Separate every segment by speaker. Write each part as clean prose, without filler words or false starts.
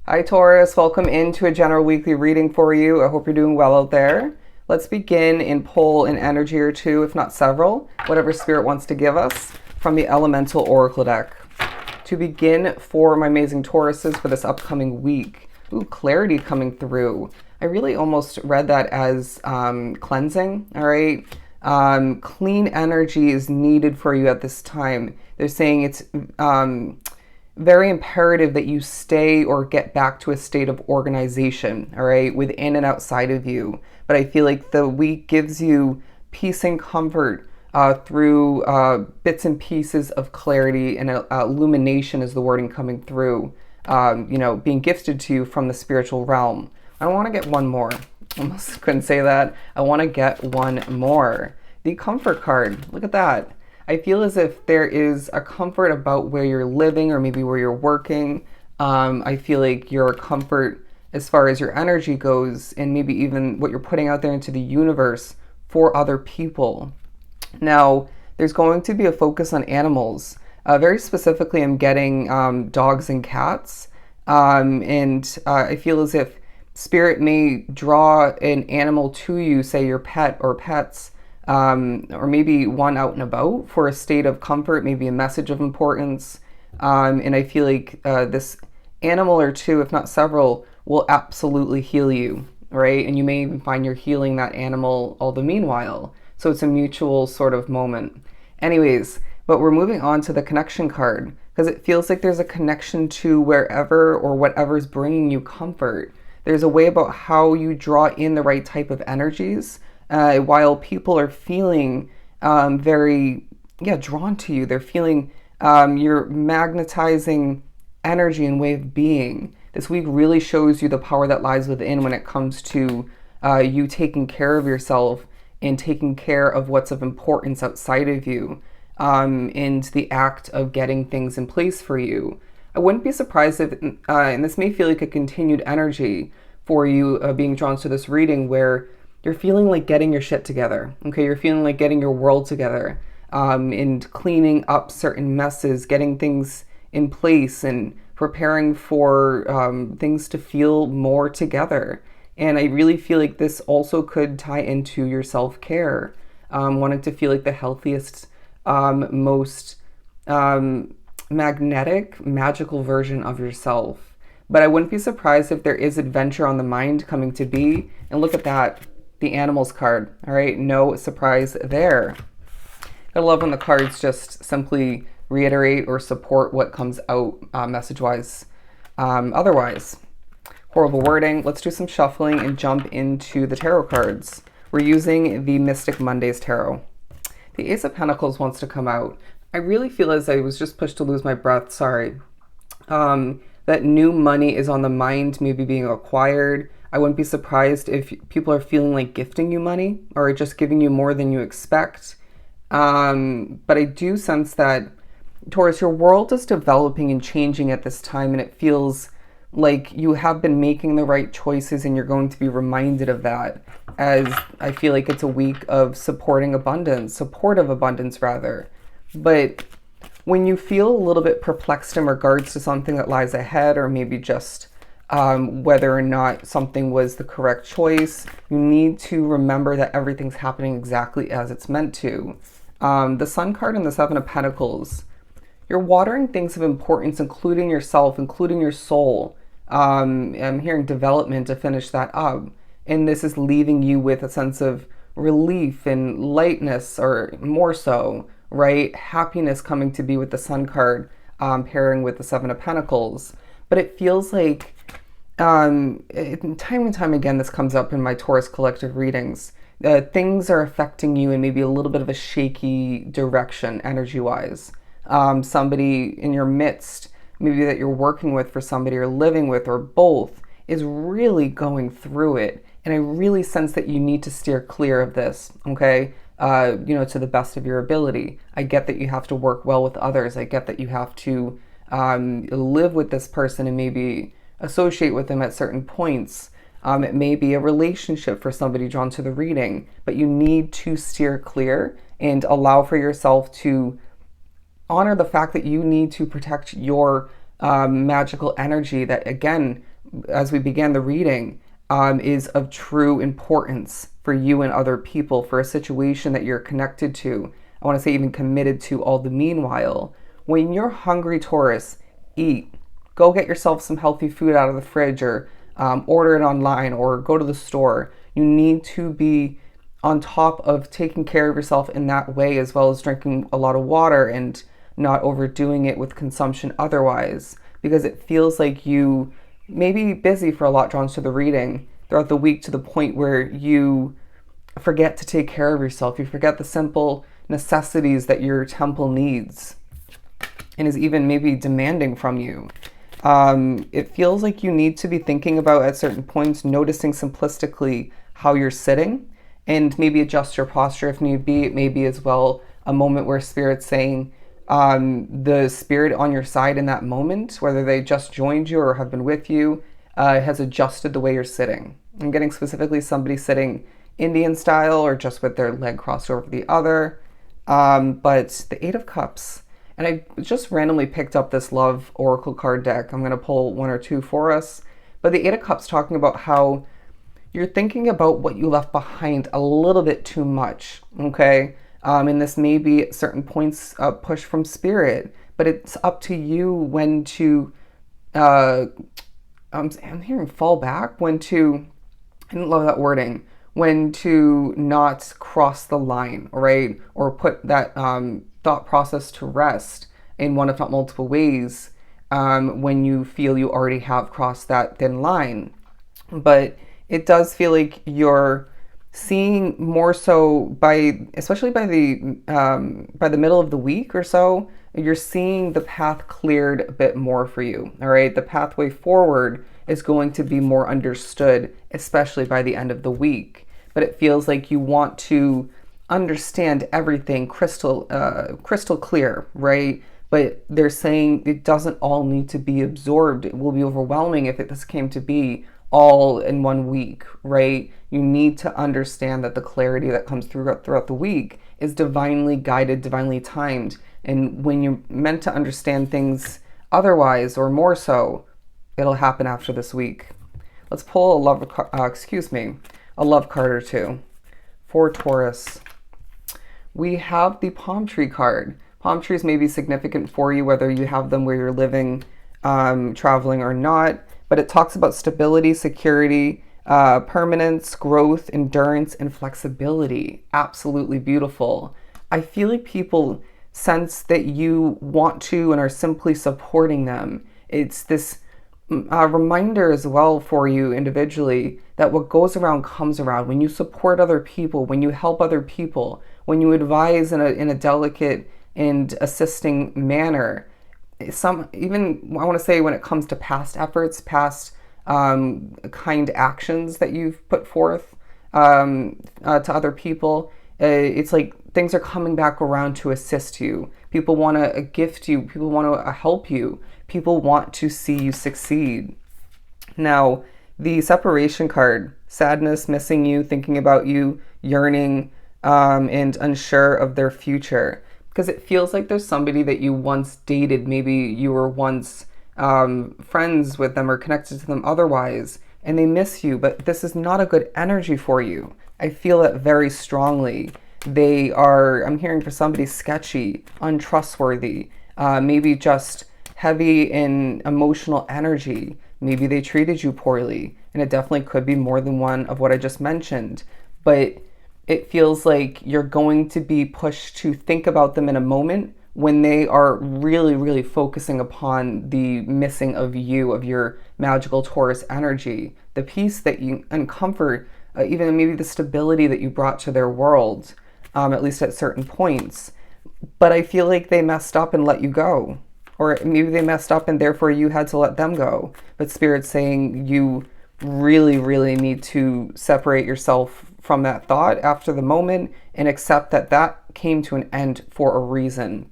Speaker 1: Hi Taurus, welcome into a general weekly reading for you. I hope you're doing well out there. Let's begin and pull an energy or two, if not several, whatever spirit wants to give us from the Elemental Oracle deck. To begin for my amazing Tauruses for this upcoming week. Ooh, clarity coming through. I really almost read that as cleansing, all right? Clean energy is needed for you at this time. They're saying it's very imperative that you stay or get back to a state of organization, all right, within and outside of you. But I feel like the week gives you peace and comfort through bits and pieces of clarity, and illumination is the wording coming through, being gifted to you from the spiritual realm. I want to get one more. Almost couldn't say that. I want to get one more. The comfort card. Look at that. I feel as if there is a comfort about where you're living or maybe where you're working. I feel like your comfort as far as your energy goes, and maybe even what you're putting out there into the universe for other people. Now, there's going to be a focus on animals. Very specifically, I'm getting dogs and cats. I feel as if spirit may draw an animal to you, say your pet or pets, or maybe one out and about for a state of comfort, maybe a message of importance. And I feel like this animal or two, if not several, will absolutely heal you, right? And you may even find you're healing that animal all the meanwhile. So it's a mutual sort of moment. Anyways, but we're moving on to the connection card because it feels like there's a connection to wherever or whatever's bringing you comfort. There's a way about how you draw in the right type of energies. While people are feeling very drawn to you. They're feeling your magnetizing energy and way of being. This week really shows you the power that lies within when it comes to you taking care of yourself and taking care of what's of importance outside of you, and the act of getting things in place for you. I wouldn't be surprised if, and this may feel like a continued energy for you being drawn to this reading, where you're feeling like getting your shit together, okay? You're feeling like getting your world together, and cleaning up certain messes, getting things in place and preparing for things to feel more together. And I really feel like this also could tie into your self-care, wanting to feel like the healthiest, most magnetic, magical version of yourself. But I wouldn't be surprised if there is adventure on the mind coming to be. And look at that. The animals card, all right? No surprise there. I love when the cards just simply reiterate or support what comes out message-wise. Otherwise, horrible wording. Let's do some shuffling and jump into the tarot cards. We're using the Mystic Mondays Tarot. The Ace of Pentacles wants to come out. I really feel as I was just pushed to lose my breath, sorry. That new money is on the mind, maybe being acquired. I wouldn't be surprised if people are feeling like gifting you money or just giving you more than you expect. But I do sense that, Taurus, your world is developing and changing at this time, and it feels like you have been making the right choices, and you're going to be reminded of that, as I feel like it's a week of supportive abundance rather. But when you feel a little bit perplexed in regards to something that lies ahead, or maybe just whether or not something was the correct choice, you need to remember that everything's happening exactly as it's meant to. The Sun card and the Seven of Pentacles, you're watering things of importance, including yourself, including your soul. I'm hearing development to finish that up. And this is leaving you with a sense of relief and lightness, or more so, right? Happiness coming to be with the Sun card, pairing with the Seven of Pentacles. But it feels like, time and time again, this comes up in my Taurus collective readings. Things are affecting you in maybe a little bit of a shaky direction, energy-wise. Somebody in your midst, maybe that you're working with for somebody or living with, or both, is really going through it. And I really sense that you need to steer clear of this, okay? To the best of your ability. I get that you have to work well with others. I get that you have to live with this person and maybe associate with them at certain points. It may be a relationship for somebody drawn to the reading, but you need to steer clear and allow for yourself to honor the fact that you need to protect your magical energy that, again, as we began the reading, is of true importance for you and other people, for a situation that you're connected to. I want to say even committed to all the meanwhile. When you're hungry, Taurus, eat. Go get yourself some healthy food out of the fridge, or order it online, or go to the store. You need to be on top of taking care of yourself in that way, as well as drinking a lot of water and not overdoing it with consumption otherwise, because it feels like you may be busy for a lot, drawn to the reading throughout the week, to the point where you forget to take care of yourself. You forget the simple necessities that your temple needs and is even maybe demanding from you. It feels like you need to be thinking about, at certain points, noticing simplistically how you're sitting, and maybe adjust your posture if need be. It may be as well a moment where Spirit's saying, the spirit on your side in that moment, whether they just joined you or have been with you, has adjusted the way you're sitting. I'm getting specifically somebody sitting Indian style, or just with their leg crossed over the other. But the Eight of Cups, and I just randomly picked up this Love Oracle card deck. I'm going to pull one or two for us. But the Eight of Cups talking about how you're thinking about what you left behind a little bit too much, okay? And this may be at certain points a push from Spirit, but it's up to you when to, I'm hearing fall back, when to, I didn't love that wording, when to not cross the line, right? Or put that thought process to rest in one, if not multiple ways, when you feel you already have crossed that thin line. But it does feel like you're seeing more so especially by the middle of the week or so, you're seeing the path cleared a bit more for you. All right, the pathway forward is going to be more understood, especially by the end of the week. But it feels like you want to understand everything crystal clear, right? But they're saying it doesn't all need to be absorbed. It will be overwhelming if this came to be all in 1 week, right? You need to understand that the clarity that comes throughout the week is divinely guided, divinely timed. And when you're meant to understand things otherwise, or more so, it'll happen after this week. Let's pull a love card or two for Taurus. We have the palm tree card. Palm trees may be significant for you, whether you have them where you're living, traveling, or not. But it talks about stability, security, permanence, growth, endurance, and flexibility. Absolutely beautiful. I feel like people sense that you want to and are simply supporting them. It's this reminder as well for you individually that what goes around comes around. When you support other people, when you help other people, when you advise in a delicate and assisting manner, even I want to say when it comes to past efforts, past kind actions that you've put forth to other people, it's like things are coming back around to assist you. People want to gift you. People want to help you. People want to see you succeed. Now, the separation card, sadness, missing you, thinking about you, yearning, and unsure of their future. Because it feels like there's somebody that you once dated, maybe you were once friends with them or connected to them otherwise, and they miss you, but this is not a good energy for you. I feel that very strongly. I'm hearing for somebody sketchy, untrustworthy, maybe just heavy in emotional energy. Maybe they treated you poorly, and it definitely could be more than one of what I just mentioned, but it feels like you're going to be pushed to think about them in a moment when they are really, really focusing upon the missing of you, of your magical Taurus energy, the peace that you, and comfort, even maybe the stability that you brought to their world, at least at certain points. But I feel like they messed up and let you go. Or maybe they messed up and therefore you had to let them go. But Spirit's saying you really, really need to separate yourself from that thought after the moment and accept that that came to an end for a reason.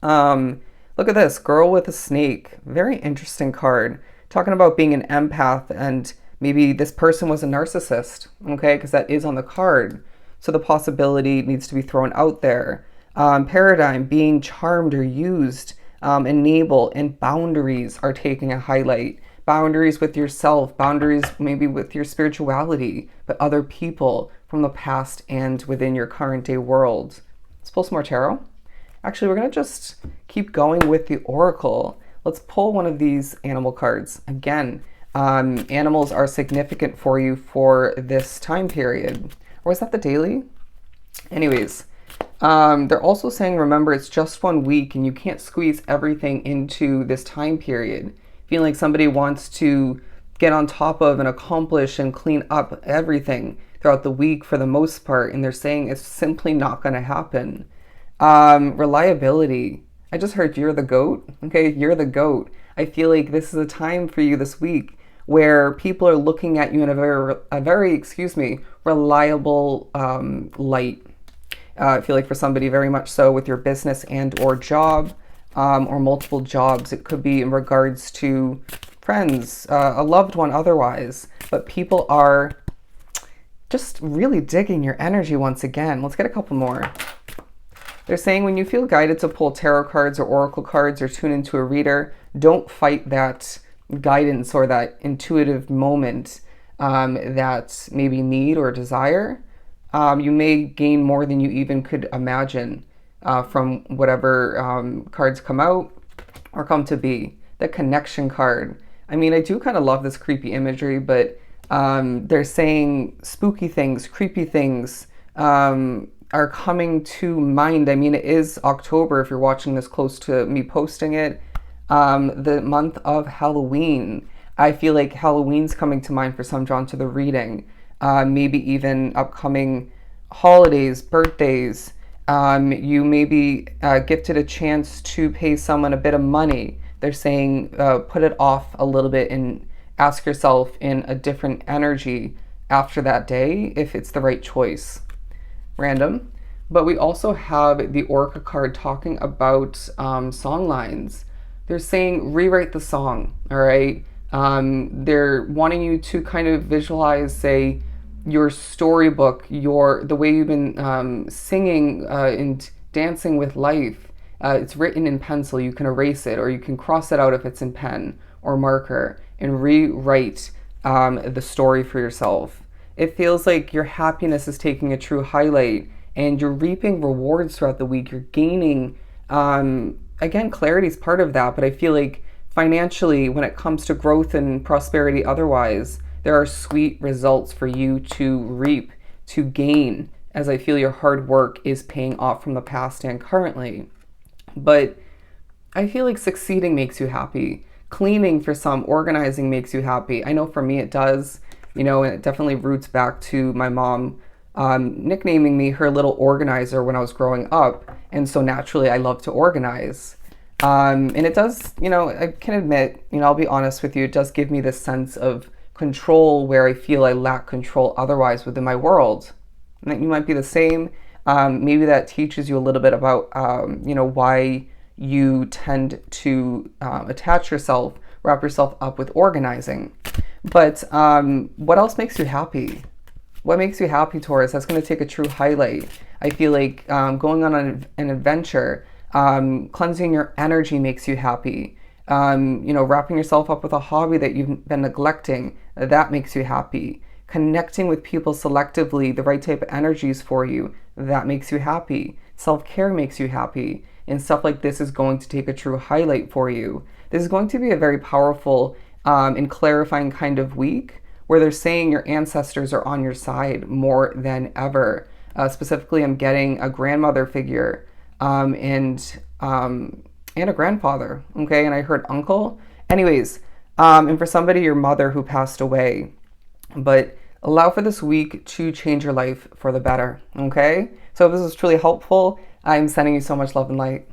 Speaker 1: Look at this, Girl with a Snake. Very interesting card. Talking about being an empath, and maybe this person was a narcissist, okay? Because that is on the card. So the possibility needs to be thrown out there. Paradigm, being charmed or used, enable, and boundaries are taking a highlight. boundaries with yourself, boundaries maybe with your spirituality, but other people from the past and within your current day world. Let's pull some more tarot. Actually, we're going to just keep going with the oracle. Let's pull one of these animal cards. Again, animals are significant for you for this time period. Or is that the daily? Anyways, they're also saying, remember, it's just 1 week and you can't squeeze everything into this time period. Feeling like somebody wants to get on top of and accomplish and clean up everything throughout the week for the most part, and they're saying it's simply not going to happen. Reliability. I just heard you're the goat. Okay, you're the goat. I feel like this is a time for you this week where people are looking at you in a very reliable light. I feel like for somebody very much so with your business and or job, or multiple jobs. It could be in regards to friends, a loved one otherwise, but people are just really digging your energy once again. Let's get a couple more. They're saying when you feel guided to pull tarot cards or oracle cards or tune into a reader, don't fight that guidance or that intuitive moment that maybe need or desire. You may gain more than you even could imagine from whatever cards come out or come to be. The connection card. I mean, I do kind of love this creepy imagery, but they're saying spooky things, creepy things are coming to mind. I mean, it is October if you're watching this close to me posting it. The month of Halloween. I feel like Halloween's coming to mind for some drawn to the reading. Maybe even upcoming holidays, birthdays. You may be gifted a chance to pay someone a bit of money. They're saying put it off a little bit and ask yourself in a different energy after that day if it's the right choice. Random. But we also have the Orca card talking about song lines. They're saying rewrite the song, all right? They're wanting you to kind of visualize, say, your storybook, the way you've been singing and dancing with life. It's written in pencil. You can erase it or you can cross it out if it's in pen or marker and rewrite the story for yourself. It feels like your happiness is taking a true highlight and you're reaping rewards throughout the week. You're gaining, again, clarity is part of that, but I feel like financially, when it comes to growth and prosperity otherwise, there are sweet results for you to reap, to gain, as I feel your hard work is paying off from the past and currently. But I feel like succeeding makes you happy. Cleaning for some, organizing makes you happy. I know for me it does, and it definitely roots back to my mom nicknaming me her little organizer when I was growing up. And so naturally I love to organize. And it does, I can admit, I'll be honest with you, it does give me this sense of control where I feel I lack control otherwise within my world. And that you might be the same. Maybe that teaches you a little bit about, why you tend to attach yourself, wrap yourself up with organizing. But what else makes you happy? What makes you happy, Taurus? That's going to take a true highlight. I feel like going on an adventure, cleansing your energy makes you happy. Wrapping yourself up with a hobby that you've been neglecting, that makes you happy. Connecting with people selectively, the right type of energies for you, that makes you happy. Self-care makes you happy. And stuff like this is going to take a true highlight for you. This is going to be a very powerful and clarifying kind of week where they're saying your ancestors are on your side more than ever. Specifically, I'm getting a grandmother figure and a grandfather, okay? And I heard uncle. Anyways, and for somebody, your mother who passed away. But allow for this week to change your life for the better, okay? So if this was truly helpful, I'm sending you so much love and light.